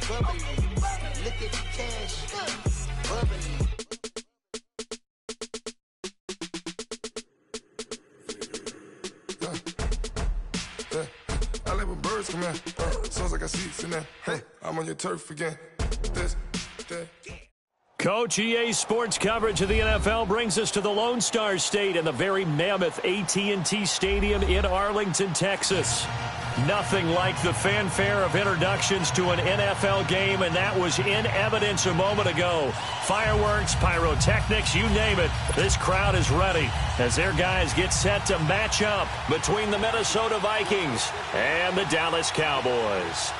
bubbly. Look at the cash, bubbly. I like when birds come in. Sounds like I see seats in there. Hey, I'm on your turf again. This, that. Coach, EA Sports coverage of the NFL brings us to the Lone Star State and the very mammoth AT&T Stadium in Arlington, Texas. Nothing like the fanfare of introductions to an NFL game, and that was in evidence a moment ago. Fireworks, pyrotechnics, you name it. This crowd is ready as their guys get set to match up between the Minnesota Vikings and the Dallas Cowboys.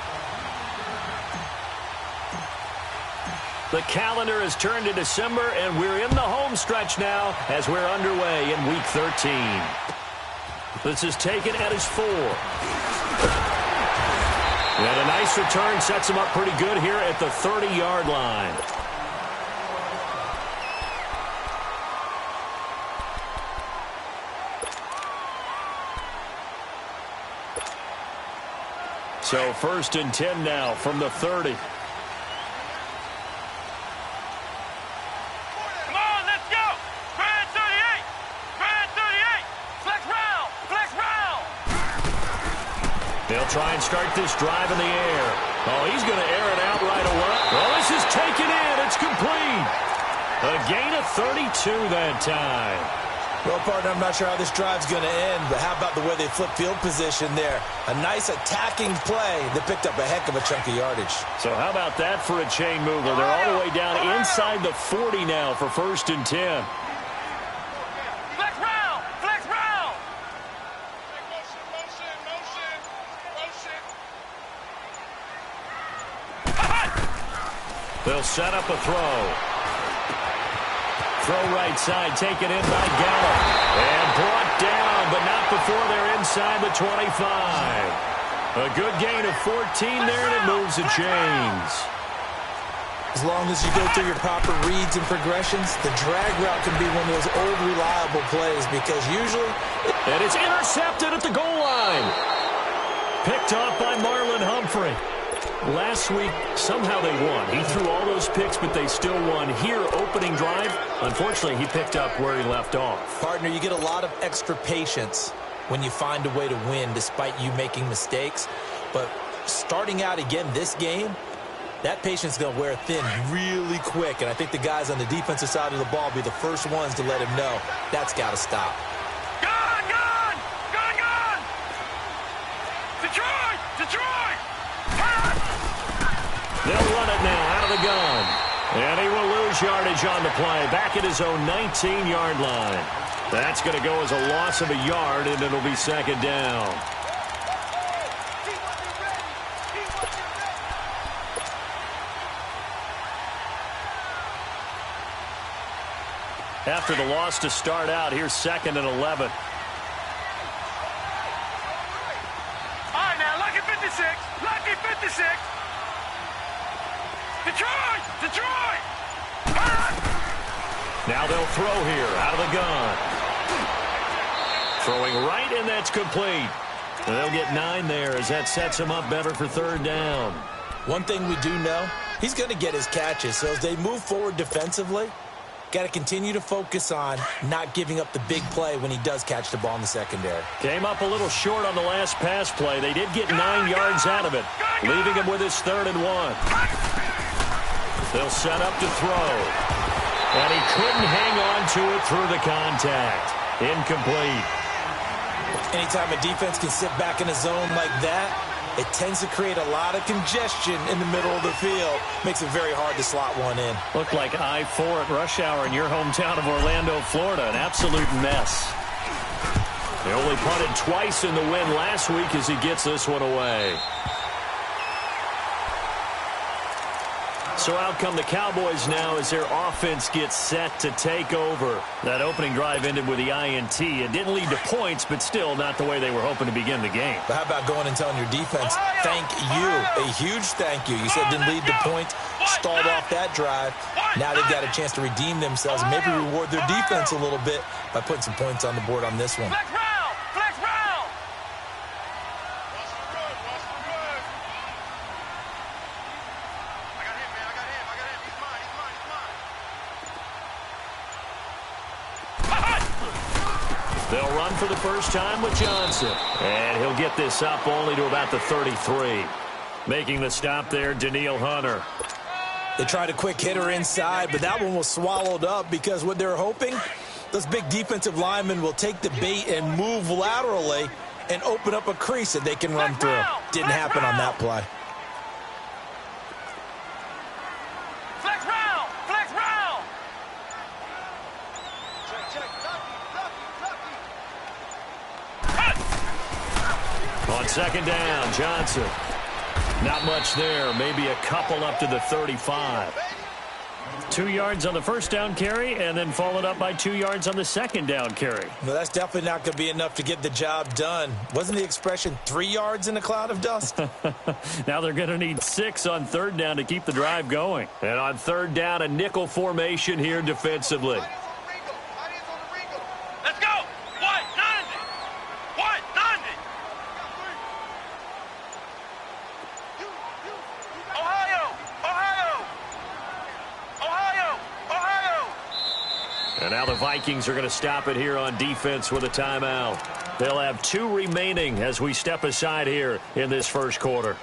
The calendar has turned to December, and we're in the home stretch now as we're underway in Week 13. This is taken at his 4. And a nice return sets him up pretty good here at the 30-yard line. So 1st and 10 now from the 30. They'll try and start this drive in the air. Oh, he's going to air it out right away. Well, this is taken in. It's complete. A gain of 32 that time. Well, partner, I'm not sure how this drive's going to end, but how about the way they flip field position there? A nice attacking play that picked up a heck of a chunk of yardage. So how about that for a chain mover? They're all the way down inside the 40 now for 1st and 10. They'll set up a throw. Throw right side, taken in by Gallup. And brought down, but not before they're inside the 25. A good gain of 14 there, and it moves the chains. As long as you go through your proper reads and progressions, the drag route can be one of those old reliable plays because usually... And it's intercepted at the goal line. Picked off by Marlon Humphrey. Last week, somehow they won. He threw all those picks, but they still won. Here, opening drive, unfortunately, he picked up where he left off. Partner, you get a lot of extra patience when you find a way to win despite you making mistakes. But starting out again this game, that patience is going to wear thin really quick. And I think the guys on the defensive side of the ball will be the first ones to let him know that's got to stop. Gun! Detroit! They'll run it now out of the gun. And he will lose yardage on the play. Back at his own 19-yard line. That's going to go as a loss of a yard, and it'll be 2nd down. After the loss to start out, here's 2nd and 11. All right, now, lucky 56. Lucky 56. Detroit! Now they'll throw here out of the gun. Throwing right, and that's complete. And they'll get 9 there as that sets him up better for 3rd down. One thing we do know, he's going to get his catches. So as they move forward defensively, got to continue to focus on not giving up the big play when he does catch the ball in the secondary. Came up a little short on the last pass play. They did get 9 yards out of it, leaving him with his 3rd and 1. They'll set up to throw. And he couldn't hang on to it through the contact. Incomplete. Anytime a defense can sit back in a zone like that, it tends to create a lot of congestion in the middle of the field. Makes it very hard to slot one in. Looked like I-4 at rush hour in your hometown of Orlando, Florida. An absolute mess. They only punted twice in the win last week as he gets this one away. So out come the Cowboys now as their offense gets set to take over. That opening drive ended with the INT. It didn't lead to points, but still not the way they were hoping to begin the game. But how about going and telling your defense, thank you, a huge thank you. You said it didn't lead to points, stalled off that drive. Now they've got a chance to redeem themselves and maybe reward their defense a little bit by putting some points on the board on this one. They'll run for the first time with Johnson. And he'll get this up only to about the 33. Making the stop there, Danielle Hunter. They tried a quick hitter inside, but that one was swallowed up because what they're hoping, those big defensive linemen will take the bait and move laterally and open up a crease that they can run through. Didn't happen on that play. Flex round! Flex round! On second down, Johnson. Not much there. Maybe a couple up to the 35. 2 yards on the first down carry, and then followed up by 2 yards on the second down carry. Well, that's definitely not going to be enough to get the job done. Wasn't the expression 3 yards in a cloud of dust? Now they're going to need 6 on third down to keep the drive going. And on third down, a nickel formation here defensively. Let's go! White, 90! White, 90! Ohio! Ohio! Ohio! Ohio! And now the Vikings are going to stop it here on defense with a timeout. They'll have 2 remaining as we step aside here in this first quarter.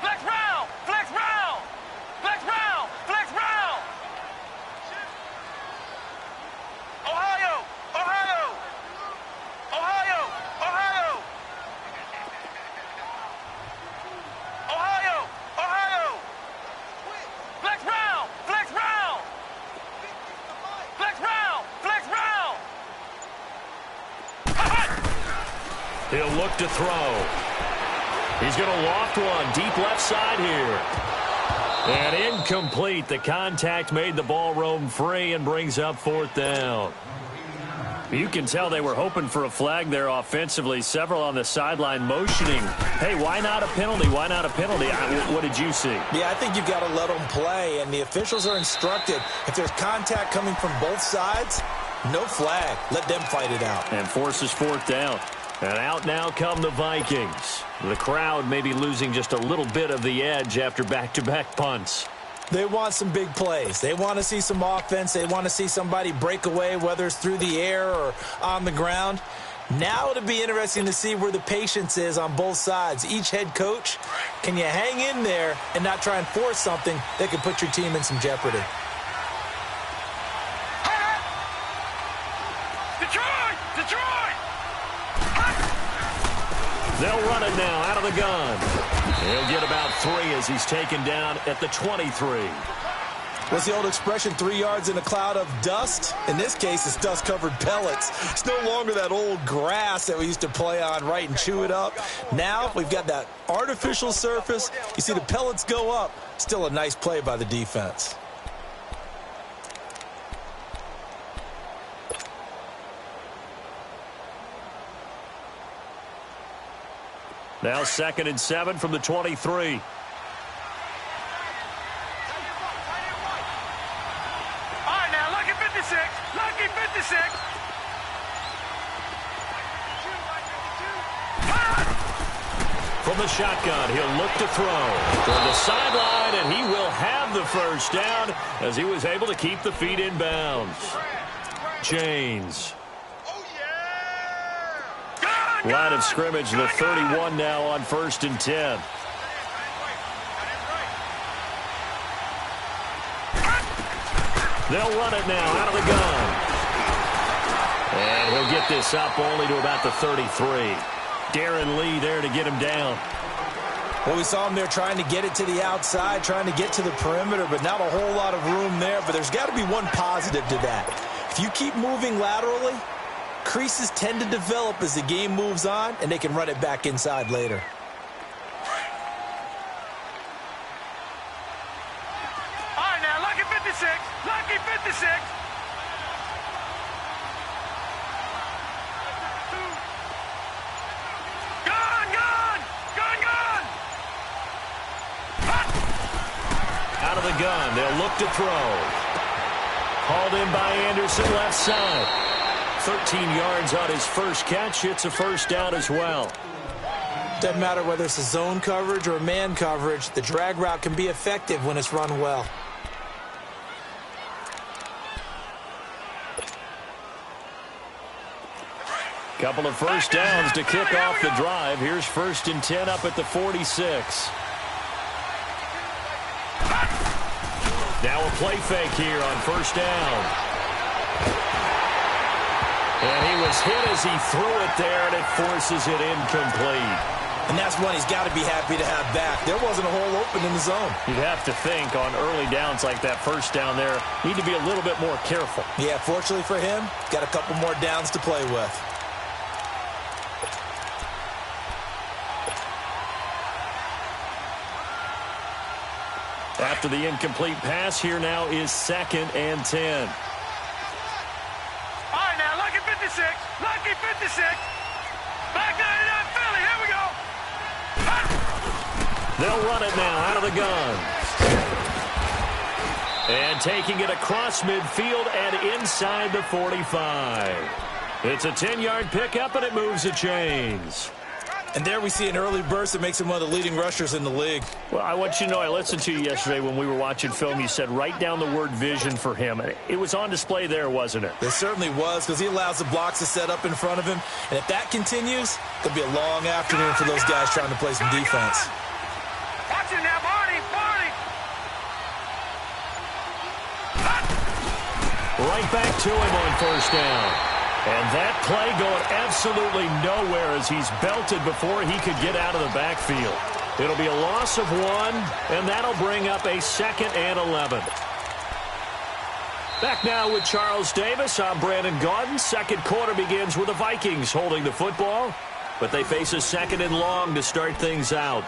Flex round! Flex round! Flex round! Flex round! Ohio! Ohio! Ohio! Ohio! Ohio! Ohio! Flex round! Flex round! Flex round! Flex round! He'll look to throw. He's going to loft one deep left side here. And incomplete. The contact made the ball roam free and brings up fourth down. You can tell they were hoping for a flag there offensively. Several on the sideline motioning. Hey, why not a penalty? Why not a penalty? What did you see? Yeah, I think you've got to let them play, and the officials are instructed. If there's contact coming from both sides, no flag. Let them fight it out. And forces fourth down. And out now come the Vikings. The crowd may be losing just a little bit of the edge after back-to-back punts. They want some big plays. They want to see some offense. They want to see somebody break away, whether it's through the air or on the ground. Now it'll be interesting to see where the patience is on both sides. Each head coach, can you hang in there and not try and force something that could put your team in some jeopardy? Detroit! Detroit! They'll run it now out of the gun. He'll get about 3 as he's taken down at the 23. What's the old expression, 3 yards in a cloud of dust? In this case, it's dust-covered pellets. It's no longer that old grass that we used to play on, right, and chew it up. Now we've got that artificial surface. You see the pellets go up. Still a nice play by the defense. Now 2nd and 7 from the 23. All right, now, lucky 56. Lucky 56. From the shotgun, he'll look to throw from the sideline, and he will have the first down as he was able to keep the feet in bounds. Chains. Line of scrimmage, the 31 now on 1st and 10. They'll run it now out of the gun. And he'll get this up only to about the 33. Darren Lee there to get him down. Well, we saw him there trying to get it to the outside, trying to get to the perimeter, but not a whole lot of room there. But there's got to be one positive to that. If you keep moving laterally, creases tend to develop as the game moves on, and they can run it back inside later. All right, now, lucky 56. Lucky 56. Gun, gun. Gun, gun. Out of the gun. They'll look to throw. Hauled in by Anderson, left side. 13 yards on his first catch. It's a first down as well. Doesn't matter whether it's a zone coverage or a man coverage, the drag route can be effective when it's run well. Couple of first downs to kick off the drive. Here's 1st and 10 up at the 46. Now a play fake here on 1st down. And he was hit as he threw it there, and it forces it incomplete. And that's one he's got to be happy to have back. There wasn't a hole open in the zone. You'd have to think on early downs like that 1st down there, need to be a little bit more careful. Yeah, fortunately for him, got a couple more downs to play with. After the incomplete pass, here now is 2nd and 10. All right, now, lucky 56. Lucky 56. Back 99 Philly. Here we go. They'll run it now out of the gun. And taking it across midfield and inside the 45. It's a 10-yard pickup, and it moves the chains. And there we see an early burst that makes him one of the leading rushers in the league. Well, I want you to know, I listened to you yesterday when we were watching film. You said write down the word vision for him. It was on display there, wasn't it? It certainly was, because he allows the blocks to set up in front of him. And if that continues, it'll be a long afternoon for those guys trying to play some defense. Watch it now, Barney. Barney. Right back to him on 1st down. And that play going absolutely nowhere as he's belted before he could get out of the backfield. It'll be a loss of 1, and that'll bring up a 2nd and 11. Back now with Charles Davis. I'm Brandon Gaudin. Second quarter begins with the Vikings holding the football, but they face a 2nd and long to start things out.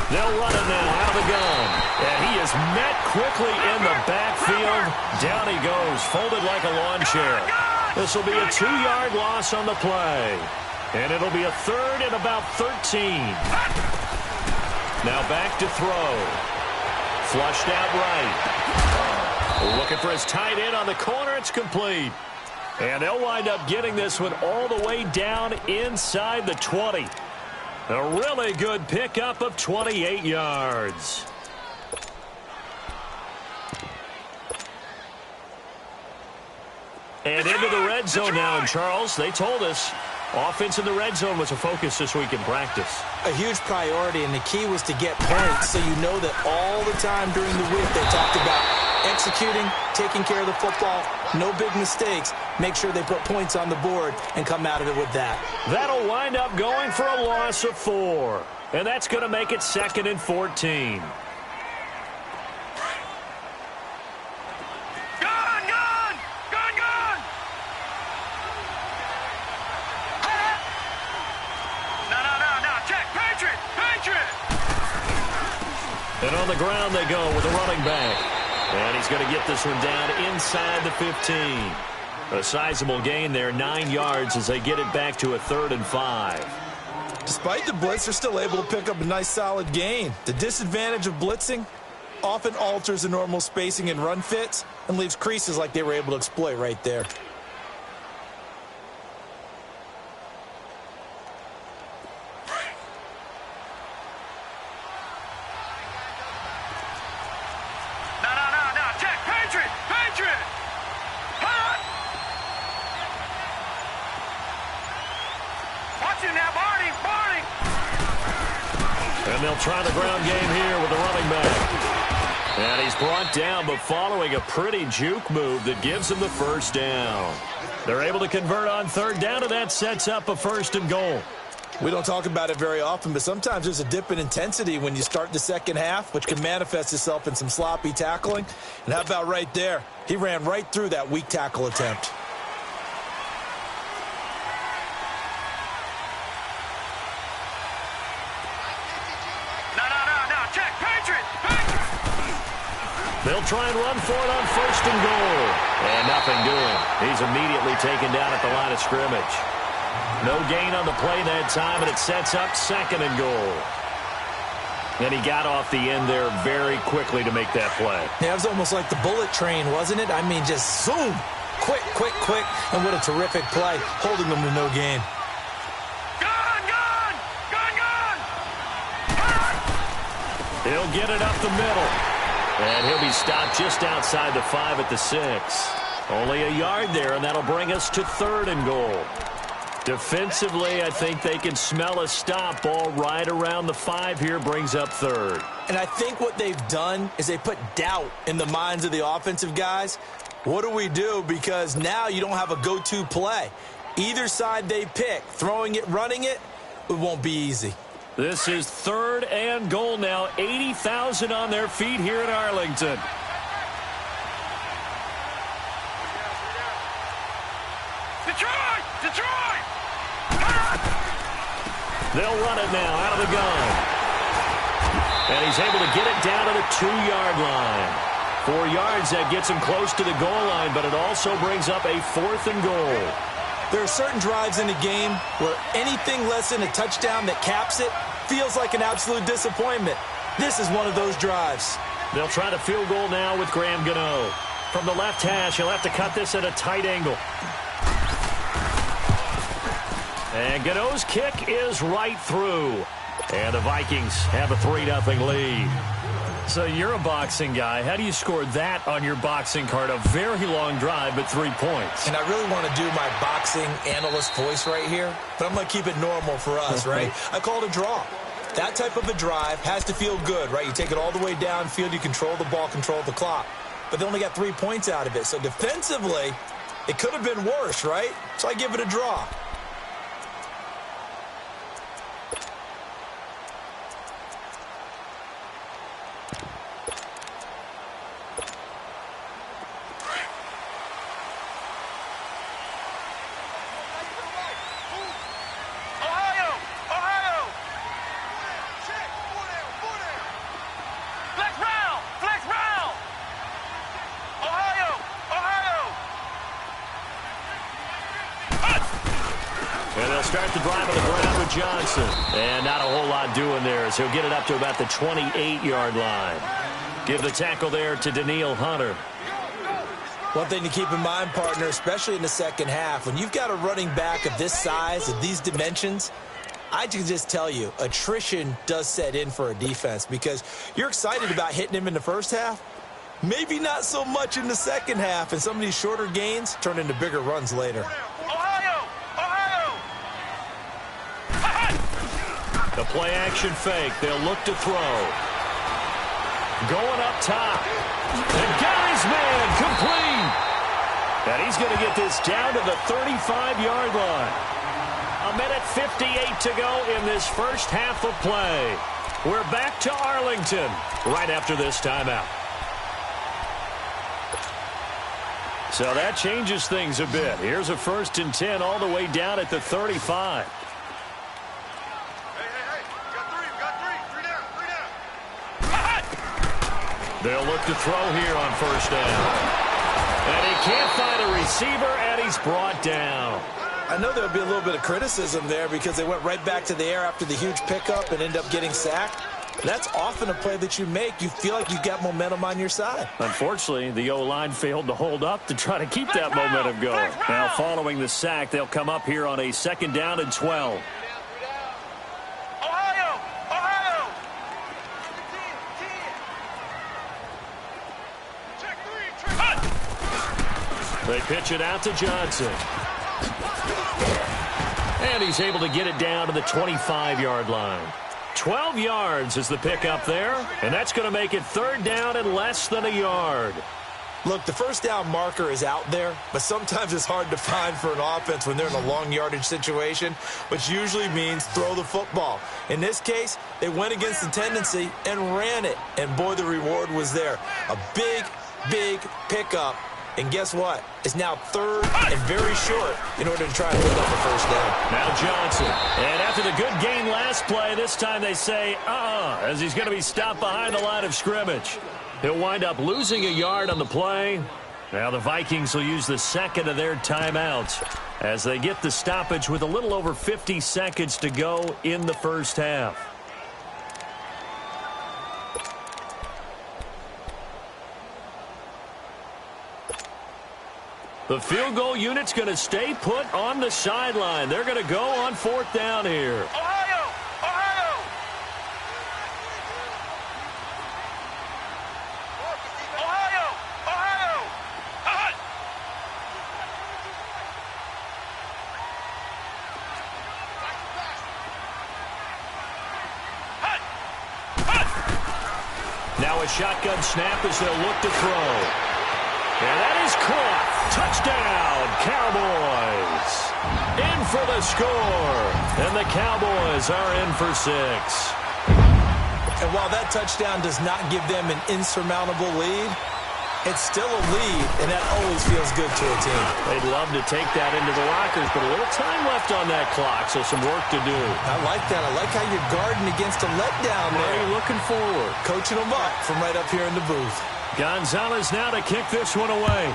They'll run it now out of the gun. And he is met quickly in the backfield. Down he goes, folded like a lawn chair. This will be a 2-yard loss on the play. And it'll be a 3rd and about 13. Now back to throw. Flushed out right. Looking for his tight end on the corner. It's complete. And they'll wind up getting this one all the way down inside the 20. A really good pickup of 28 yards. And into the red zone now, and Charles, they told us offense in the red zone was a focus this week in practice. A huge priority, and the key was to get points, so you know that all the time during the week they talked about executing, taking care of the football, no big mistakes. Make sure they put points on the board and come out of it with that. That'll wind up going for a loss of 4. And that's going to make it 2nd and 14. And on the ground they go with a running back. And he's going to get this one down inside the 15. A sizable gain there, 9 yards as they get it back to a 3rd and 5. Despite the blitz, they're still able to pick up a nice solid gain. The disadvantage of blitzing often alters the normal spacing and run fits and leaves creases like they were able to exploit right there. And they'll try the ground game here with the running back. And he's brought down, but following a pretty juke move that gives him the 1st down. They're able to convert on 3rd down, and that sets up a 1st and goal. We don't talk about it very often, but sometimes there's a dip in intensity when you start the second half, which can manifest itself in some sloppy tackling. And how about right there? He ran right through that weak tackle attempt. No, check, Patriot! They'll try and run for it on 1st and goal. And nothing doing. He's immediately taken down at the line of scrimmage. No gain on the play that time, and it sets up 2nd and goal. And he got off the end there very quickly to make that play. Yeah, it was almost like the bullet train, wasn't it? I mean, just zoom. Quick. And what a terrific play, holding them to no gain. Gun! He'll get it up the middle. And he'll be stopped just outside the 5 at the 6. Only a yard there, and that'll bring us to 3rd and goal. Defensively, I think they can smell a stop. Ball right around the 5 here brings up 3rd. And I think what they've done is they put doubt in the minds of the offensive guys. What do we do? Because now you don't have a go-to play. Either side they pick, throwing it, running it, it won't be easy. This is 3rd and goal now. 80,000 on their feet here in Arlington. Detroit! They'll run it now out of the gun. And he's able to get it down to the 2-yard line. 4 yards, that gets him close to the goal line, but it also brings up a 4th and goal. There are certain drives in a game where anything less than a touchdown that caps it feels like an absolute disappointment. This is one of those drives. They'll try to field goal now with Graham Gano. From the left hash, he'll have to cut this at a tight angle. And Gano's kick is right through. And the Vikings have a 3-0 lead. So you're a boxing guy. How do you score that on your boxing card? A very long drive, but 3 points. And I really want to do my boxing analyst voice right here, but I'm going to keep it normal for us, right? I call it a draw. That type of a drive has to feel good, right? You take it all the way downfield, you control the ball, control the clock. But they only got 3 points out of it. So defensively, it could have been worse, right? So I give it a draw. Start the drive on the ground with Johnson. And not a whole lot doing there as he'll get it up to about the 28-yard line. Give the tackle there to Daniil Hunter. One thing to keep in mind, partner, especially in the second half, when you've got a running back of this size, of these dimensions, I can just tell you, attrition does set in for a defense because you're excited about hitting him in the first half. Maybe not so much in the second half, and some of these shorter gains turn into bigger runs later. The play-action fake. They'll look to throw. Going up top. And Gary's man complete. And he's going to get this down to the 35-yard line. 1:58 to go in this first half of play. We're back to Arlington right after this timeout. So that changes things a bit. Here's a 1st and 10 all the way down at the 35. They'll look to throw here on 1st down. And he can't find a receiver, and he's brought down. I know there'll be a little bit of criticism there because they went right back to the air after the huge pickup and end up getting sacked. That's often a play that you make. You feel like you've got momentum on your side. Unfortunately, the O-line failed to hold up to try to keep that momentum going. Now, following the sack, they'll come up here on a 2nd down and 12. They pitch it out to Johnson. And he's able to get it down to the 25-yard line. 12 yards is the pickup there, and that's going to make it 3rd down and less than a yard. Look, the first down marker is out there, but sometimes it's hard to find for an offense when they're in a long yardage situation, which usually means throw the football. In this case, they went against the tendency and ran it, and boy, the reward was there. A big, big pickup, and guess what? It's now third and very short in order to try to pick up the first down. Now Johnson, and after the good gain last play, this time they say, as he's going to be stopped behind the line of scrimmage. He'll wind up losing a yard on the play. Now the Vikings will use the second of their timeouts as they get the stoppage with a little over 50 seconds to go in the first half. The field goal unit's going to stay put on the sideline. They're going to go on fourth down here. Ohio! Ohio! Ohio! Ohio! Hut! Hut! Hut! Now a shotgun snap as they'll look to throw. And that is caught. Touchdown, Cowboys. In for the score. And the Cowboys are in for 6. And while that touchdown does not give them an insurmountable lead, it's still a lead, and that always feels good to a team. They'd love to take that into the lockers, but a little time left on that clock, so some work to do. I like that. I like how you're guarding against a letdown there. Are you looking forward? Coaching them up from right up here in the booth. Gonzalez now to kick this one away.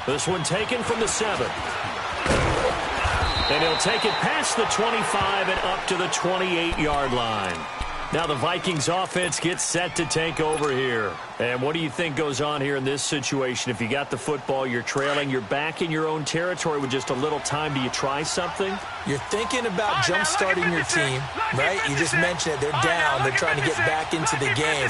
This one taken from the 7. And he'll take it past the 25 and up to the 28-yard line. Now the Vikings offense gets set to take over here. And what do you think goes on here in this situation? If you got the football, you're trailing, you're back in your own territory with just a little time. Do you try something? You're thinking about jump-starting your team, right? You just mentioned it. They're down. They're trying to get back into the game.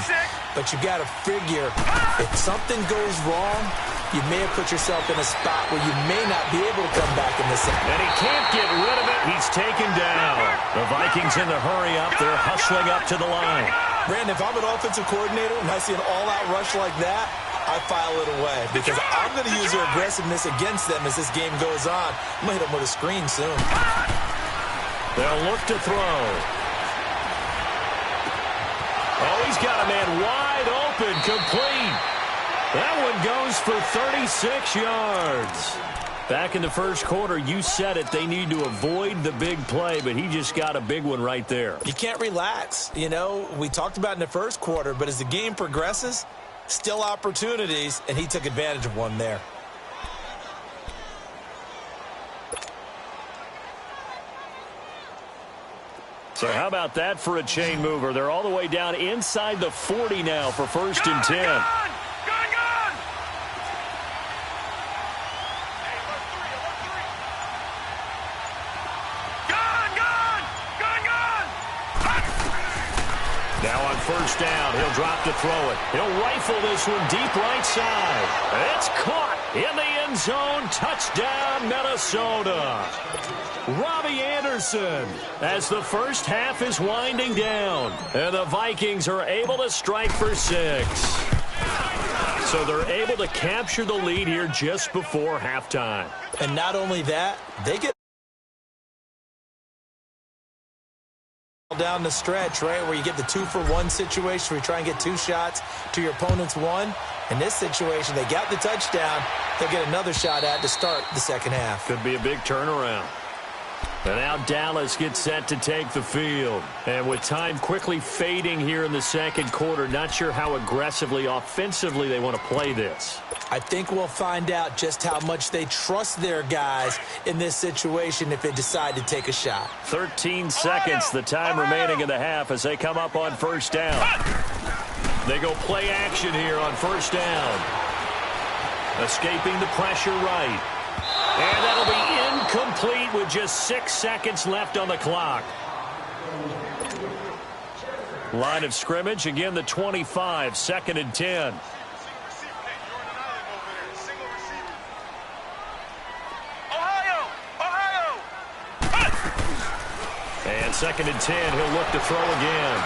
But you got to figure if something goes wrong, you may have put yourself in a spot where you may not be able to come back in the second. And he can't get rid of it. He's taken down. The Vikings in the hurry up. They're hustling up to the line. Brandon, if I'm an offensive coordinator and I see an all-out rush like that, I file it away because I'm going to use their aggressiveness against them as this game goes on. I'm going to hit them with a screen soon. They'll look to throw. Oh, he's got a man wide open, complete. That one goes for 36 yards. Back in the first quarter, you said it, they need to avoid the big play, but he just got a big one right there. You can't relax. You know, we talked about in the first quarter, but as the game progresses, still opportunities, and he took advantage of one there. So how about that for a chain mover? They're all the way down inside the 40 now for 1st and 10. Now on 1st down, he'll drop to throw it. He'll rifle this one deep right side. It's caught in the end zone. Touchdown, Minnesota. Robbie Anderson as the first half is winding down. And the Vikings are able to strike for 6. So they're able to capture the lead here just before halftime. And not only that, they get down the stretch, right, where you get the 2-for-1 situation where you try and get 2 shots to your opponent's 1. In this situation, they got the touchdown. They'll get another shot at to start the second half. Could be a big turnaround. And now Dallas gets set to take the field. And with time quickly fading here in the second quarter, not sure how aggressively, offensively they want to play this. I think we'll find out just how much they trust their guys in this situation if they decide to take a shot. 13 seconds, the time remaining in the half as they come up on 1st down. They go play action here on 1st down. Escaping the pressure right. And that'll be incomplete with just 6 seconds left on the clock. Line of scrimmage, again the 25, 2nd and 10. And 2nd and 10, he'll look to throw again.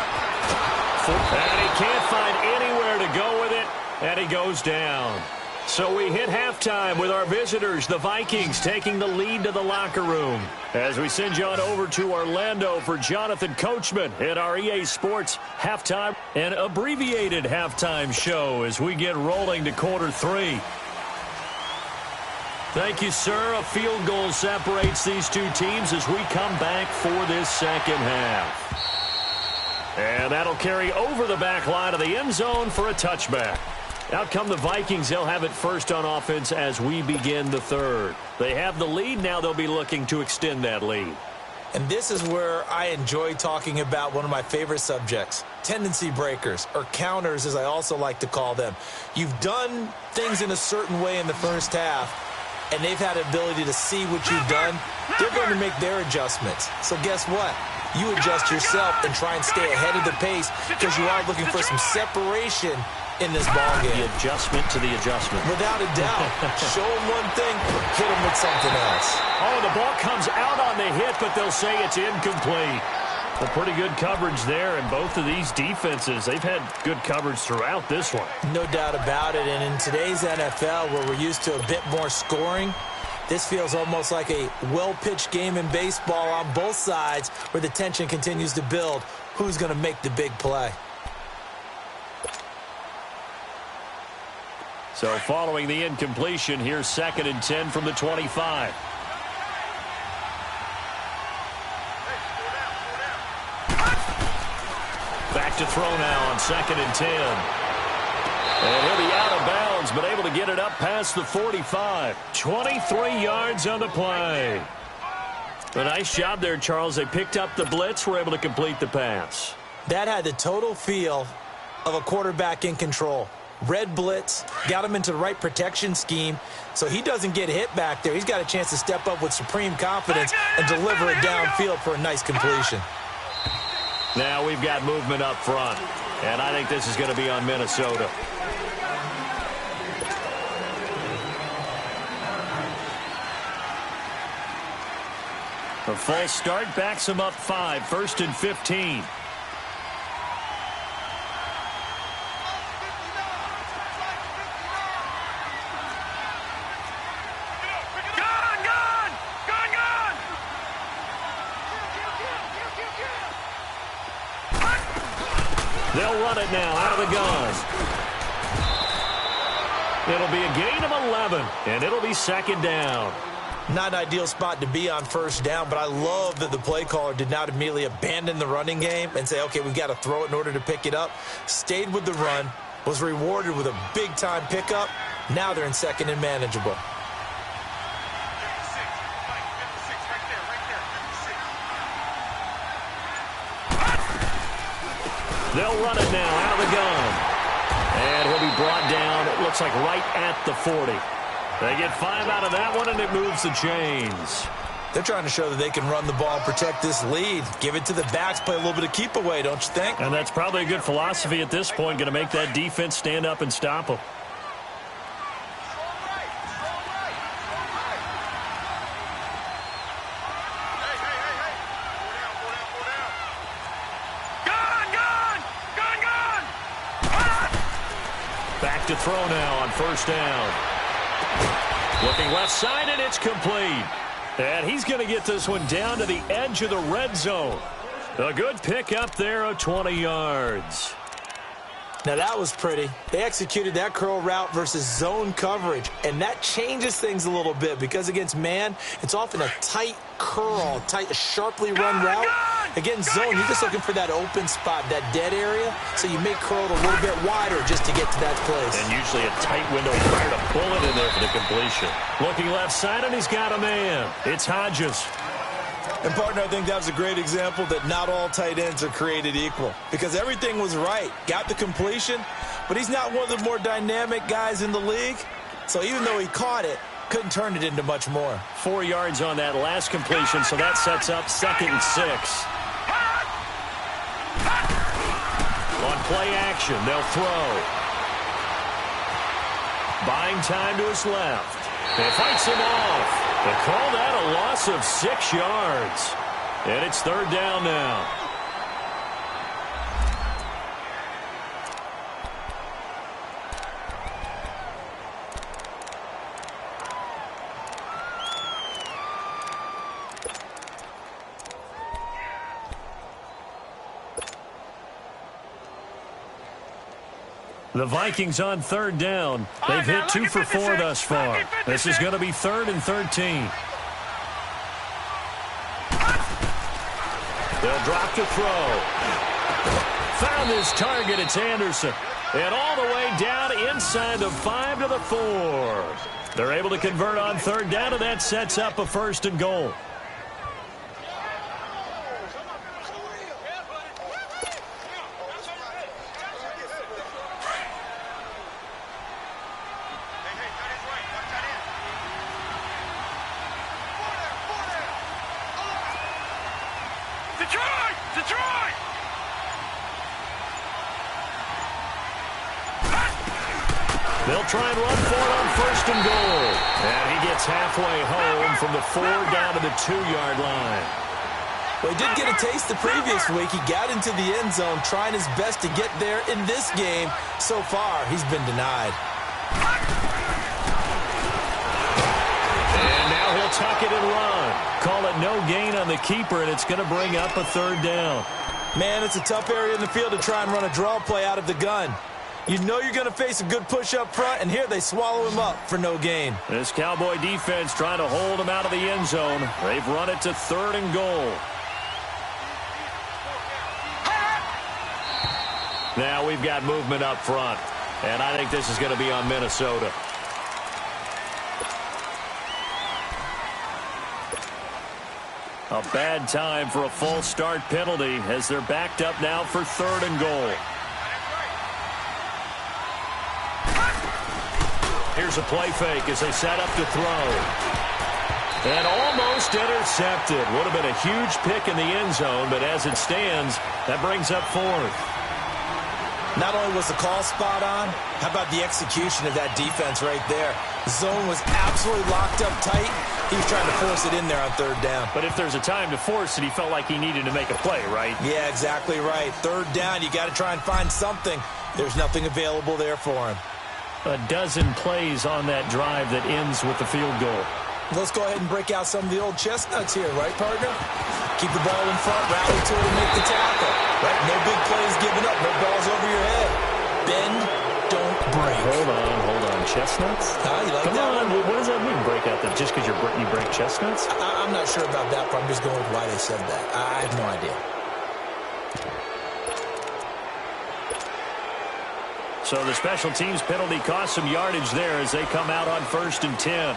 And he can't find anywhere to go with it, and he goes down. So we hit halftime with our visitors, the Vikings, taking the lead to the locker room. As we send you on over to Orlando for Jonathan Coachman at our EA Sports halftime and abbreviated halftime show as we get rolling to quarter 3. Thank you, sir. A field goal separates these two teams as we come back for this second half. And that'll carry over the back line of the end zone for a touchback. Out come the Vikings. They'll have it first on offense as we begin the third. They have the lead. Now they'll be looking to extend that lead. And this is where I enjoy talking about one of my favorite subjects, tendency breakers, or counters as I also like to call them. You've done things in a certain way in the first half, and they've had the ability to see what you've done. They're going to make their adjustments. So guess what? You adjust yourself and try and stay ahead of the pace because you are looking for some separation in this ball game. The adjustment to the adjustment. Without a doubt. Show them one thing, hit them with something else. Oh, the ball comes out on the hit, but they'll say it's incomplete. A pretty good coverage there, and both of these defenses, they've had good coverage throughout this one. No doubt about it, and in today's NFL, where we're used to a bit more scoring, this feels almost like a well-pitched game in baseball on both sides where the tension continues to build. Who's going to make the big play? So following the incompletion, here's 2nd and 10 from the 25. Back to throw now on 2nd and 10. And he'll be out of bounds, but able to get it up past the 45. 23 yards on the play. A nice job there, Charles. They picked up the blitz, were able to complete the pass. That had the total feel of a quarterback in control. Red blitz, got him into the right protection scheme, so he doesn't get hit back there. He's got a chance to step up with supreme confidence and deliver it downfield for a nice completion. Now we've got movement up front, and I think this is going to be on Minnesota. A false start backs him up 5, 1st and 15. They'll run it now out of the gun. It'll be a gain of 11, and it'll be 2nd down. Not an ideal spot to be on 1st down, but I love that the play caller did not immediately abandon the running game and say, okay, we've got to throw it in order to pick it up. Stayed with the run, was rewarded with a big-time pickup. Now they're in 2nd and manageable. They'll run it now out of the gun. And he'll be brought down, it looks like right at the 40. They get 5 out of that one, and it moves the chains. They're trying to show that they can run the ball and protect this lead. Give it to the backs, play a little bit of keep away, don't you think? And that's probably a good philosophy at this point, going to make that defense stand up and stop them. Back to throw now on 1st down. Looking left side, and it's complete. And he's going to get this one down to the edge of the red zone. A good pick up there of 20 yards. Now that was pretty. They executed that curl route versus zone coverage, and that changes things a little bit because against man, it's often a tight curl, tight, sharply run route. Against zone, you're just looking for that open spot, that dead area, so you may curl it a little bit wider just to get to that place. And usually a tight window prior to pull it in there for the completion. Looking left side, and he's got a man. It's Hodges. And, partner, I think that was a great example that not all tight ends are created equal because everything was right. Got the completion, but he's not one of the more dynamic guys in the league. So even though he caught it, couldn't turn it into much more. 4 yards on that last completion, so that sets up 2nd and 6. On play action, they'll throw. Buying time to his left. They fights him off. They call that a loss of 6 yards. And it's 3rd down now. The Vikings on third down. They've hit 2 for 4 thus far. This is going to be 3rd and 13. They'll drop to throw. Found his target. It's Anderson. And all the way down inside the 5 to the 4. They're able to convert on third down, and that sets up a 1st and goal. Detroit! They'll try and run for it on 1st and goal. And he gets halfway home from the 4 down to the 2-yard line. Well, he did get a taste the previous week. He got into the end zone trying his best to get there in this game. So far, he's been denied. And now he'll tuck it and run. Call it no gain on the keeper, and it's going to bring up a 3rd down. Man, it's a tough area in the field to try and run a draw play out of the gun. You know you're going to face a good push up front, and here they swallow him up for no gain. This Cowboy defense trying to hold him out of the end zone. They've run it to 3rd and goal. Now we've got movement up front, and I think this is going to be on Minnesota. A bad time for a false start penalty as they're backed up now for 3rd and goal. Here's a play fake as they set up to throw. And almost intercepted. Would have been a huge pick in the end zone, but as it stands, that brings up 4th. Not only was the call spot on, how about the execution of that defense right there? The zone was absolutely locked up tight. He was trying to force it in there on 3rd down. But if there's a time to force it, he felt like he needed to make a play, right? Yeah, exactly right. 3rd down, you got to try and find something. There's nothing available there for him. A dozen plays on that drive that ends with the field goal. Let's go ahead and break out some of the old chestnuts here, right, partner? Keep the ball in front, rally to it, and make the tackle. Right? No big plays given up, no balls over your head. Bend, don't break. Hold on. Chestnuts? You like Come that on, one? what does that mean, break out? Just because you break chestnuts? I'm not sure about that part. I'm just going with why they said that. I have no idea. So the special teams penalty cost some yardage there as they come out on 1st and 10.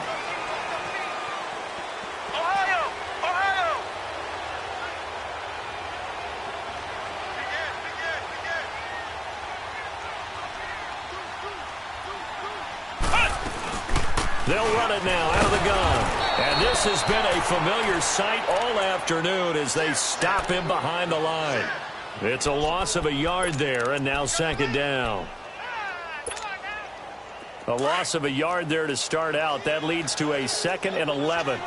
They'll run it now out of the gun. And this has been a familiar sight all afternoon as they stop him behind the line. It's a loss of a yard there, and now 2nd down. A loss of a yard there to start out. That leads to a 2nd and 11.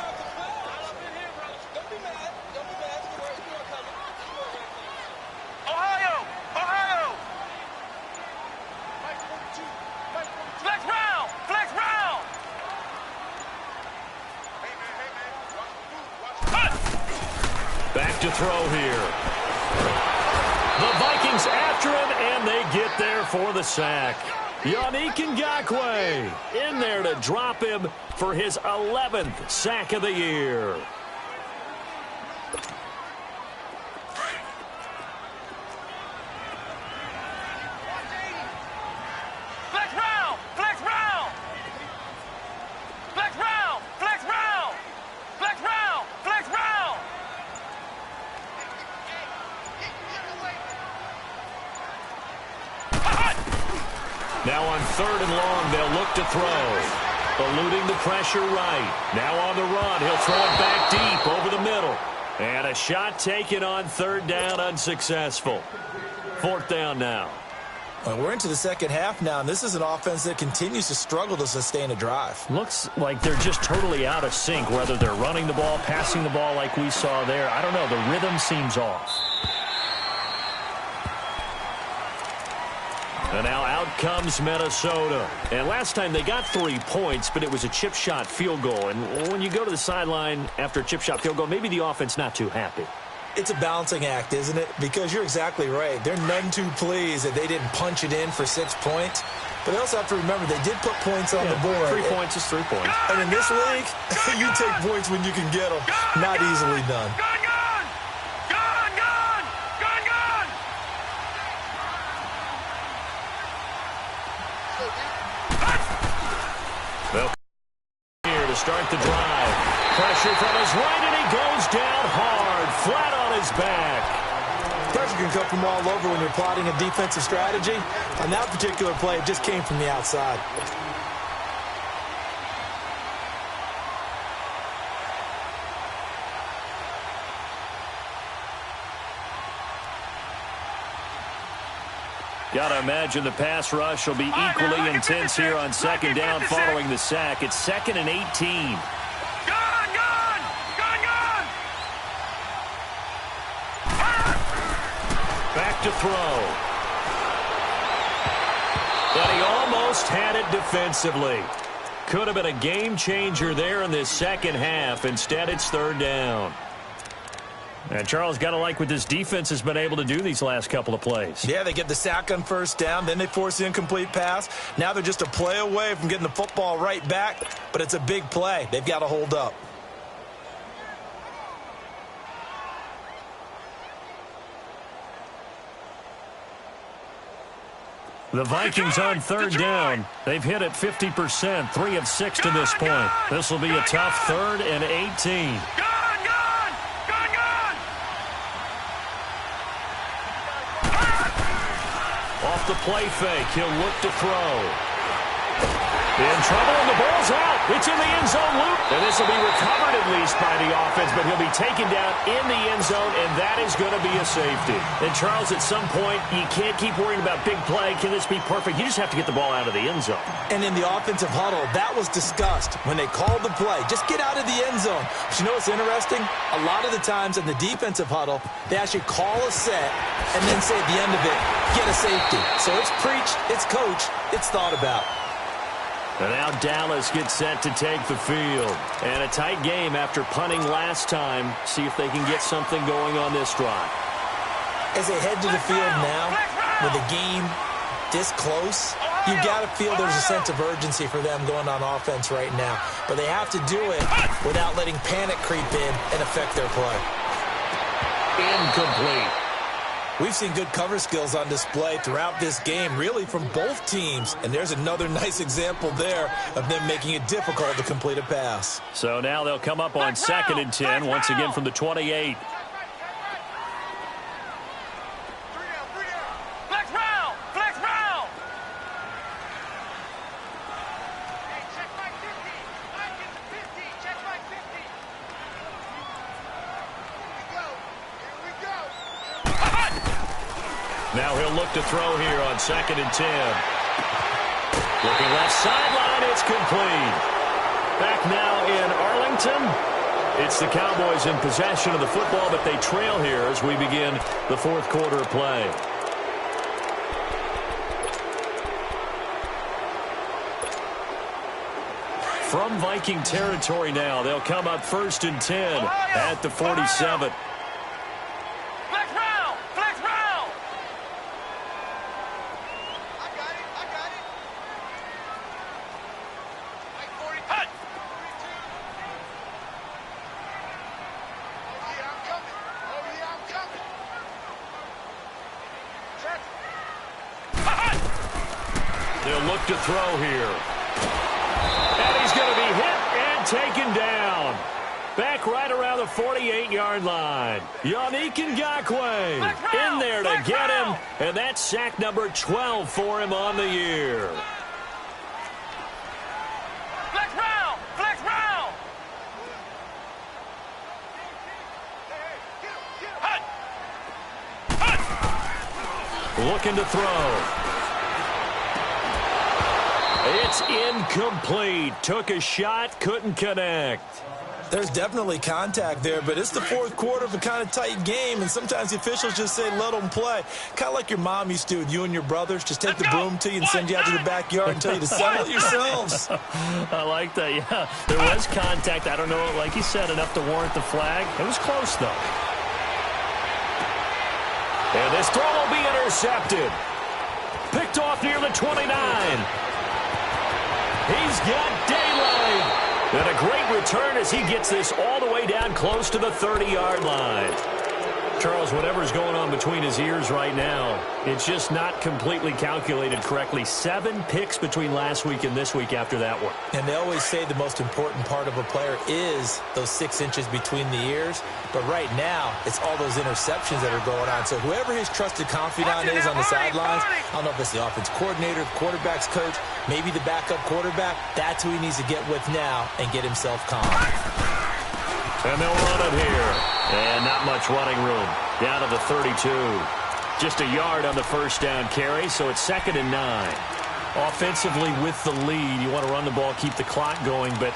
Back to throw here. The Vikings after him, and they get there for the sack. Yannick Ngakoue in there to drop him for his 11th sack of the year. Now on 3rd and long, they'll look to throw. Eluding the pressure right. Now on the run, he'll throw it back deep over the middle. And a shot taken on 3rd down, unsuccessful. 4th down now. Well, we're into the 2nd half now, and this is an offense that continues to struggle to sustain a drive. Looks like they're just totally out of sync, whether they're running the ball, passing the ball like we saw there. I don't know. The rhythm seems off. And now out comes Minnesota. And last time they got 3 points, but it was a chip shot field goal. And when you go to the sideline after a chip shot field goal, maybe the offense not too happy. It's a balancing act, isn't it? Because you're exactly right. They're none too pleased that they didn't punch it in for 6 points. But they also have to remember they did put points on the board. 3 points is 3 points. And in this league, you take points when you can get them. Not easily done. Well, here to start the drive. Pressure from his right, and he goes down hard, flat on his back. Pressure can come from all over when you're plotting a defensive strategy. On that particular play, it just came from the outside. Gotta imagine the pass rush will be equally intense here on second down following the sack. It's 2nd and 18. Back to throw. But he almost had it defensively. Could have been a game changer there in this second half. Instead, it's 3rd down. And Charles, got to like what this defense has been able to do these last couple of plays. Yeah, they get the sack on 1st down, then they force the incomplete pass. Now they're just a play away from getting the football right back, but it's a big play. They've got to hold up. The Vikings on 3rd down. They've hit it 50%, 3 of 6 to this point. This will be a tough 3rd and 18. Off the play fake, he'll look to throw. In trouble, and the ball's out. It's in the end zone loop. And this will be recovered at least by the offense, but he'll be taken down in the end zone, and that is going to be a safety. And Charles, at some point, you can't keep worrying about big play. Can this be perfect? You just have to get the ball out of the end zone. And in the offensive huddle, that was discussed when they called the play. Just get out of the end zone. But you know what's interesting? A lot of the times in the defensive huddle, they actually call a set and then say at the end of it, get a safety. So it's preached, it's coached, it's thought about. And now Dallas gets set to take the field. And a tight game after punting last time. See if they can get something going on this drive. As they head to the field now, with the game this close, you got to feel there's a sense of urgency for them going on offense right now. But they have to do it without letting panic creep in and affect their play. Incomplete. We've seen good cover skills on display throughout this game, really from both teams. And there's another nice example there of them making it difficult to complete a pass. So now they'll come up on 2nd and 10, once again from the 28. Now he'll look to throw here on 2nd and 10. Looking left sideline, it's complete. Back now in Arlington. It's the Cowboys in possession of the football, but they trail here as we begin the 4th quarter of play. From Viking territory now, they'll come up 1st and 10 at the 47. They'll look to throw here. And he's going to be hit and taken down. Back right around the 48-yard line. Yannick Ngakoue in there to get him. And that's sack number 12 for him on the year. Flex round! Flex round! Looking to throw. It's incomplete. Took a shot, couldn't connect. There's definitely contact there, but it's the 4th quarter of a kind of tight game, and sometimes the officials just say, let them play. Kind of like your mom used to with you and your brothers. Just take the broom to you and send you out to the backyard and tell you to settle it yourselves. I like that, yeah. There was contact. I don't know, like you said, enough to warrant the flag. It was close, though. And this throw will be intercepted. Picked off near the 29. He's got daylight. And a great return as he gets this all the way down close to the 30-yard line. Charles, whatever's going on between his ears right now, it's just not completely calculated correctly. 7 picks between last week and this week after that one. And they always say the most important part of a player is those 6 inches between the ears. But right now, it's all those interceptions that are going on. So whoever his trusted confidant is on the sidelines, I don't know if it's the offense coordinator, the quarterback's coach, maybe the backup quarterback, that's who he needs to get with now and get himself calm. And they'll run it here. And not much running room. Down to the 32. Just a yard on the first down carry, so it's 2nd and 9. Offensively with the lead, you want to run the ball, keep the clock going, but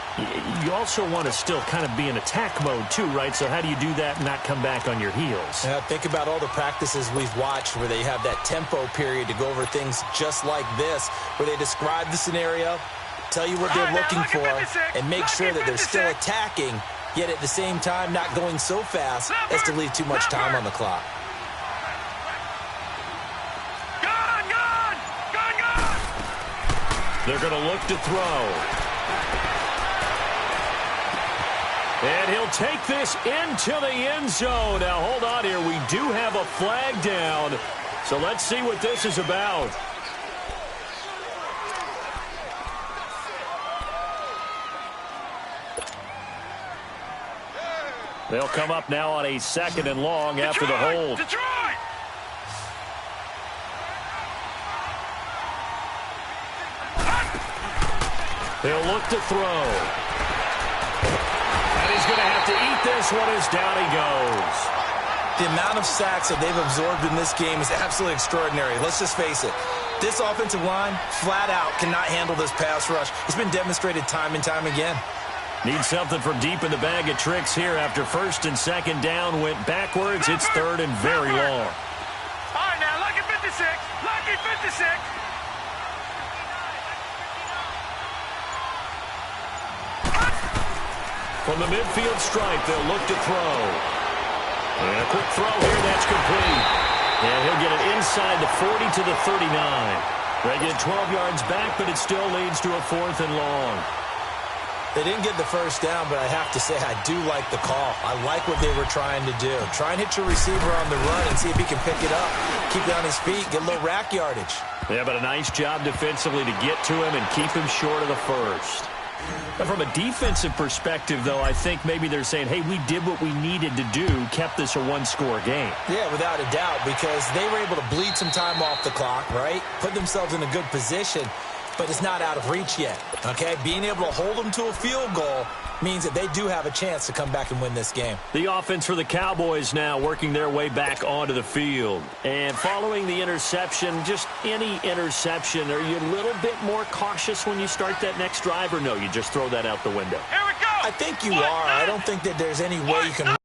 you also want to still kind of be in attack mode too, right? So how do you do that and not come back on your heels? Yeah, think about all the practices we've watched where they have that tempo period to go over things just like this, where they describe the scenario, tell you what they're looking for, and make sure that they're still attacking, yet at the same time not going so fast as to leave too much time on the clock. They're going to look to throw. And he'll take this into the end zone. Now, hold on here. We do have a flag down. So let's see what this is about. They'll come up now on a 2nd and long after the hold. Detroit! They'll look to throw. And he's going to have to eat this one as down he goes. The amount of sacks that they've absorbed in this game is absolutely extraordinary. Let's just face it. This offensive line, flat out, cannot handle this pass rush. It's been demonstrated time and time again. Needs something from deep in the bag of tricks here after 1st and 2nd down went backwards. It's 3rd and very long. All right, now, lucky 56. Lucky 56. From the midfield stripe, they'll look to throw. And a quick throw here, that's complete. And he'll get it inside the 40 to the 39. They get 12 yards back, but it still leads to a 4th and long. They didn't get the first down, but I have to say I do like the call. I like what they were trying to do. Try and hit your receiver on the run and see if he can pick it up. Keep it on his feet, get a little rack yardage. Yeah, but a nice job defensively to get to him and keep him short of the first. But from a defensive perspective, though, I think maybe they're saying, hey, we did what we needed to do, kept this a 1-score game. Yeah, without a doubt, because they were able to bleed some time off the clock, right? Put themselves in a good position, but it's not out of reach yet, okay? Being able to hold them to a field goal means that they do have a chance to come back and win this game. The offense for the Cowboys now working their way back onto the field. And following the interception, just any interception, are you a little bit more cautious when you start that next drive, or no, you just throw that out the window? Here we go. I think you are. I don't think that there's any way you can